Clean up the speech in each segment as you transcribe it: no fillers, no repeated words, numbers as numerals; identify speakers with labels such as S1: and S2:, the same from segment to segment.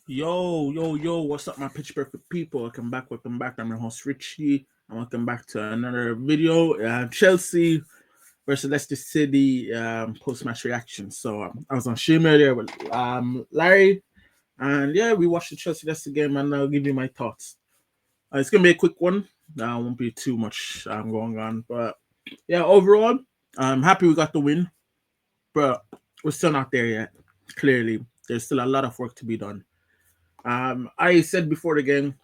S1: Yo, what's up, my pitch perfect people? Welcome back. I'm your host, Richie, and welcome back to another video. Chelsea versus Leicester City post match reaction. So I was on stream earlier with Larry, and yeah, we watched the Chelsea Leicester game, and I'll give you my thoughts. It's gonna be a quick one. Won't be too much going on, but yeah, overall, I'm happy we got the win, but we're still not there yet. Clearly, there's still a lot of work to be done. I said before the game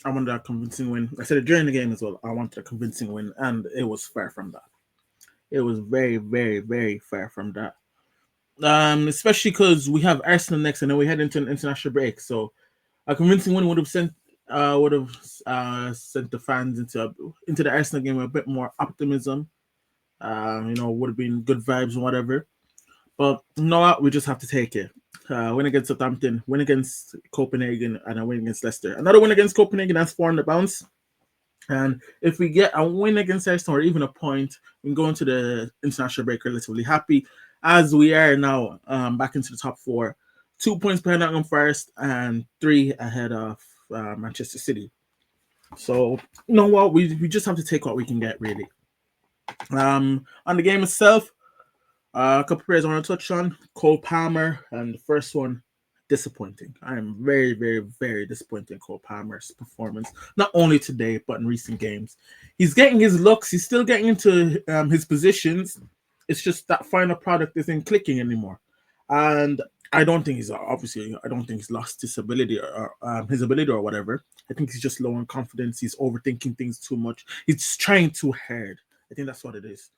S1: I wanted a convincing win. I said it during the game as well. I wanted a convincing win, and it was far from that. It was very, very, very far from that. Especially because we have Arsenal next, and then we head into an international break. So a convincing win would have sent the fans into the Arsenal game with a bit more optimism. Would have been good vibes and whatever. But you know what? We just have to take it. Win against Southampton, win against Copenhagen, and a win against Leicester. Another win against Copenhagen, that's 400 bounce. And if we get a win against Arsenal or even a point, we can go into the international break relatively happy, as we are now back into the top four. 2 points behind Nottingham Forest and three ahead of Manchester City. So, you know what? We just have to take what we can get, really. On the game itself, a couple players I want to touch on. Cole Palmer, and the first one, disappointing. I am very, very, very disappointed in Cole Palmer's performance, not only today, but in recent games. He's getting his looks, he's still getting into his positions. It's just that final product isn't clicking anymore. And I don't think I don't think he's lost his ability or whatever. I think he's just low on confidence. He's overthinking things too much. He's trying too hard. I think that's what it is.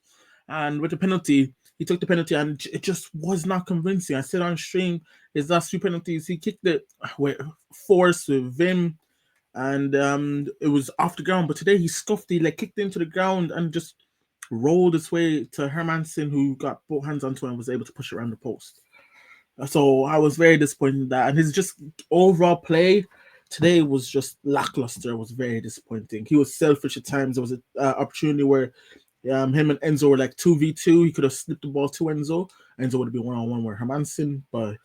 S1: And with the penalty, he took the penalty and it just was not convincing. I said on stream, his last three penalties, he kicked it with force with vim, and it was off the ground. But today he scuffed it, like kicked it into the ground and just rolled its way to Hermanson, who got both hands onto it and was able to push it around the post. So I was very disappointed in that. And his just overall play today was just lackluster. It was very disappointing. He was selfish at times. There was an opportunity where him and Enzo were like 2v2. He could have slipped the ball to Enzo. Enzo would have been 1-on-1 with Hermanson, but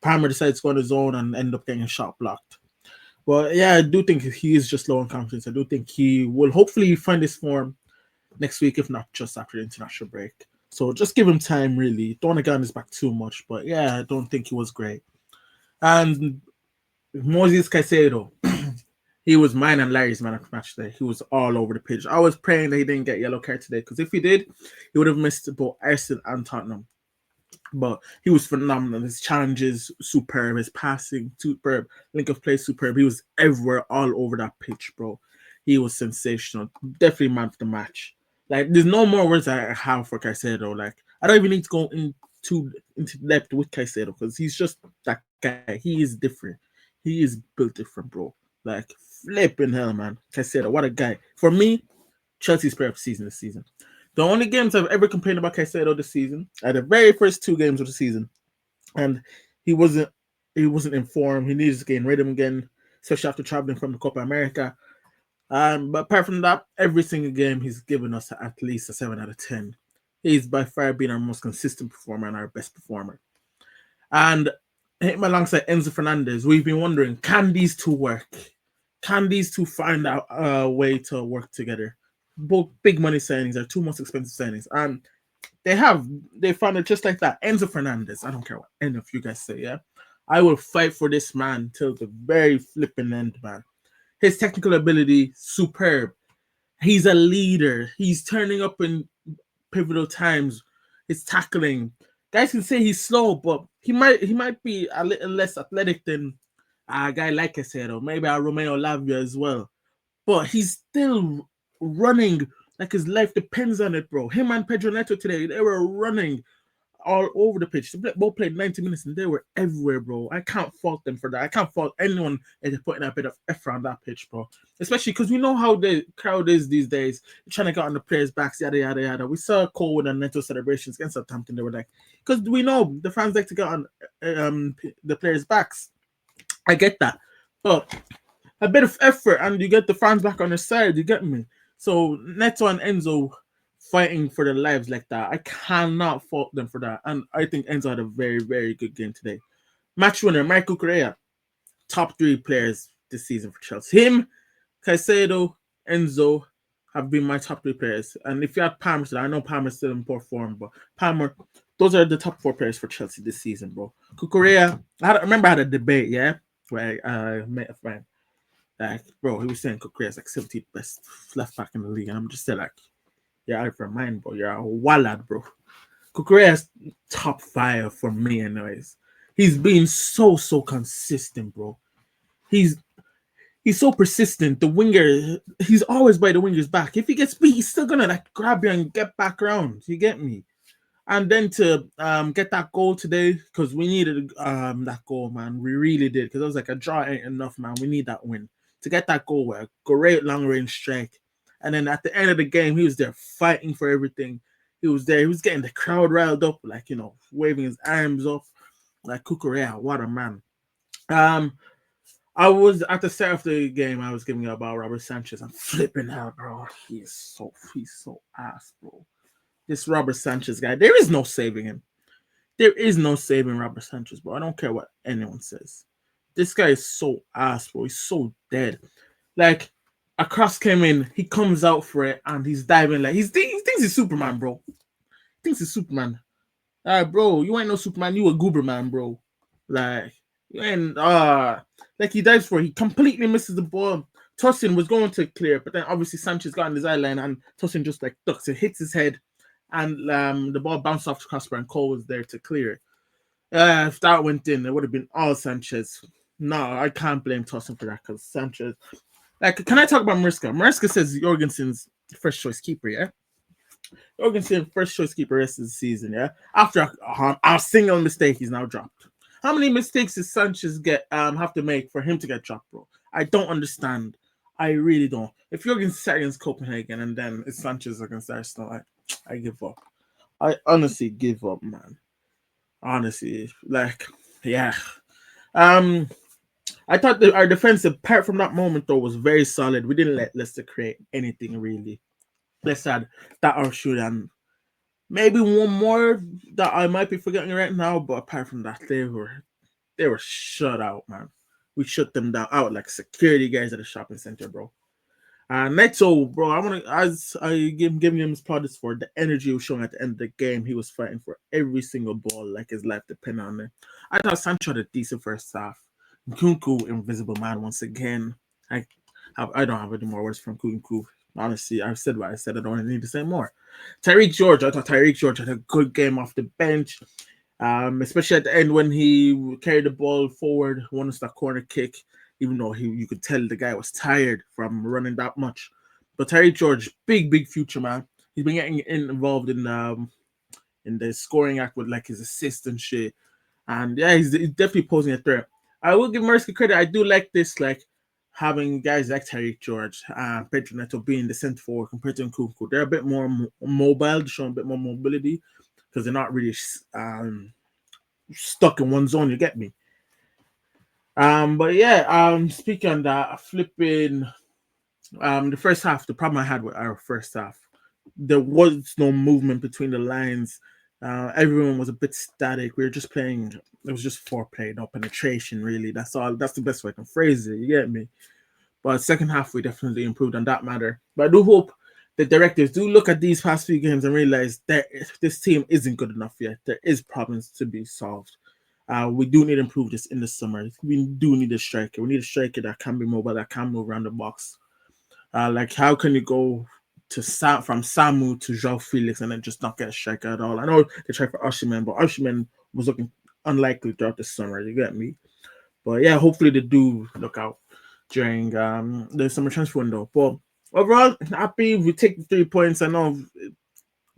S1: Palmer decides to go on his own and end up getting a shot blocked. But yeah, I do think he is just low on confidence. I do think he will hopefully find his form next week, if not just after the international break. So just give him time, really. Don't want to get on his back too much, but yeah, I don't think he was great. And Moses Caicedo, he was mine and Larry's man of the match today. He was all over the pitch. I was praying that he didn't get yellow card today, because if he did, he would have missed both Arsenal and Tottenham. But he was phenomenal. His challenges, superb. His passing, superb. Link of play, superb. He was everywhere, all over that pitch, bro. He was sensational. Definitely man for the match. Like, there's no more words I have for Caicedo. Like, I don't even need to go into depth with Caicedo, because he's just that guy. He is different. He is built different, bro. Like, flipping hell, man. Caicedo, what a guy. For me, Chelsea's player of the season this season. The only games I've ever complained about Caicedo this season are the very first two games of the season, and he wasn't in form. He needs to gain rhythm again, especially after traveling from the Copa America. But apart from that, every single game he's given us at least a 7 out of 10. He's by far been our most consistent performer and our best performer. And him alongside Enzo Fernandez, we've been wondering, can these two work? Can these two find out a way to work together? Both big money signings are two most expensive signings, and they found it just like that. Enzo Fernandez, I don't care what any of you guys say, yeah. I will fight for this man till the very flipping end, man. His technical ability, superb. He's a leader. He's turning up in pivotal times. His tackling. Guys can say he's slow, but he might be a little less athletic than a guy like I said, or maybe a Romeo Lavia as well. But he's still running like his life depends on it, bro. Him and Pedro Neto today, they were running all over the pitch. They both played 90 minutes and they were everywhere, bro. I can't fault them for that. I can't fault anyone that putting a bit of effort on that pitch, bro. Especially because we know how the crowd is these days. They're trying to get on the players' backs, yada, yada, yada. We saw Cole and Neto celebrations against Southampton. They were like, because we know the fans like to get on the players' backs. I get that. But a bit of effort and you get the fans back on the side. You get me? So Neto and Enzo fighting for their lives like that, I cannot fault them for that. And I think Enzo had a very, very good game today. Match winner, Michael Correa. top three players this season for Chelsea. Him, Caicedo, Enzo have been my top three players. And if you had Palmer, I know Palmer's still in poor form, but Palmer, those are the top four players for Chelsea this season, bro. Kukurea, I remember I had a debate, yeah, where I met a friend. Like, bro, he was saying Kukurea is like 17th best left back in the league. And I'm just saying, like, you're out of your mind, bro. You're a wallad, bro. Kukurea is top five for me, anyways. He's been so consistent, bro. He's he's so persistent. The winger, he's always by the winger's back. If he gets beat, he's still gonna like grab you and get back around. You get me? And then to get that goal today, because we needed that goal, man. We really did, because I was like, a draw ain't enough, man. We need that win. To get that goal, a great long range strike. And then at the end of the game, he was there fighting for everything. He was there. He was getting the crowd riled up, like, waving his arms off. Like Cucurella, what a man. I was at the start of the game, I was giving you about Robert Sanchez. I'm flipping out, bro. He's so ass, bro. This Robert Sanchez guy, there is no saving him. There is no saving Robert Sanchez, bro. I don't care what anyone says. This guy is so ass, bro. He's so dead. Like, a cross came in, he comes out for it, and he's diving like he thinks he's Superman, bro. He thinks he's Superman. Bro, you ain't no Superman. You a goober man, bro. Like, you ain't like he dives for it. He completely misses the ball. Tosin was going to clear, but then obviously Sanchez got on his eye line, and Tosin just like ducks it, hits his head, and the ball bounced off the crossbar, and Cole was there to clear it. If that went in, it would have been all Sanchez. No, I can't blame Tosin for that, because Sanchez. Like, can I talk about Mariska? Mariska says Jorgensen's first choice keeper, yeah? Jorgensen, first choice keeper rest of the season, yeah? After a single mistake, he's now dropped. How many mistakes does Sanchez have to make for him to get dropped, bro? I don't understand. I really don't. If Jorgensen against Copenhagen and then it's Sanchez against Arsenal, I give up. I honestly give up, man. Honestly, like, yeah. I thought that our defense, apart from that moment, though, was very solid. We didn't let Leicester create anything, really. Leicester had that our shoot and maybe one more that I might be forgetting right now, but apart from that, they were shut out, man. We shut them down out like security guys at the shopping center, bro. Neto, bro, I giving him his plaudits for the energy he was showing at the end of the game. He was fighting for every single ball, like his life depended on it. I thought Sancho had a decent first half. Nkunku, invisible man, once again. I don't have any more words from Nkunku. Honestly, I've said what I said. I don't need to say more. Tyreek George, I thought Tyreek George had a good game off the bench, especially at the end when he carried the ball forward, won us that corner kick, even though you could tell the guy was tired from running that much. But Tyreek George, big future, man. He's been getting involved in the scoring act with like his assist and shit. And yeah, he's definitely posing a threat. I will give Mercy credit. I do like this, like, having guys like Tyreek George and Pedro Neto being the centre forward compared to Nkunku. They're a bit more mobile, showing a bit more mobility because they're not really stuck in one zone. You get me? But yeah, speaking on that, flipping the first half, the problem I had with our first half, there was no movement between the lines. Everyone was a bit static. We were just playing. It was just foreplay, no penetration, really. That's all. That's the best way I can phrase it. You get me? But second half, we definitely improved on that matter. But I do hope the directors do look at these past few games and realize that this team isn't good enough yet. There is problems to be solved. We do need to improve this in the summer. We do need a striker. We need a striker that can be mobile, that can move around the box. Like, how can you go from Samu to João Felix and then just not get a striker at all? I know they tried for Osimhen, but Osimhen was looking unlikely throughout the summer. You get me? But yeah, hopefully they do look out during the summer transfer window. But overall, happy we take the 3 points. I know it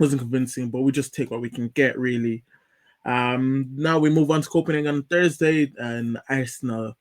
S1: wasn't convincing, but we just take what we can get, really. Now we move on to Copenhagen on Thursday and Arsenal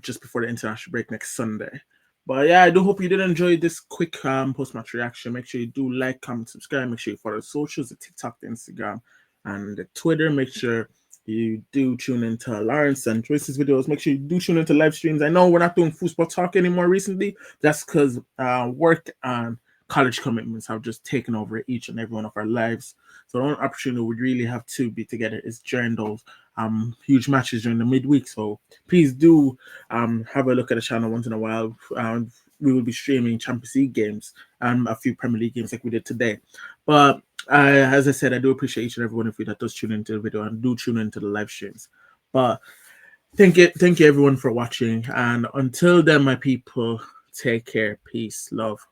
S1: just before the international break next Sunday. But yeah, I do hope you did enjoy this quick post-match reaction. Make sure you do like, comment, subscribe. Make sure you follow the socials, the TikTok, the Instagram, and the Twitter. Make sure you do tune into Lawrence and Joyce's videos. Make sure you do tune into live streams. I know we're not doing football talk anymore recently. That's because work and college commitments have just taken over each and every one of our lives. So the only opportunity we really have to be together is during those huge matches during the midweek. So please do have a look at the channel once in a while. We will be streaming Champions League games and a few Premier League games like we did today. But as I said, I do appreciate each and every one of you that does tune into the video and do tune into the live streams. But thank you everyone for watching. And until then, my people, take care. Peace. Love.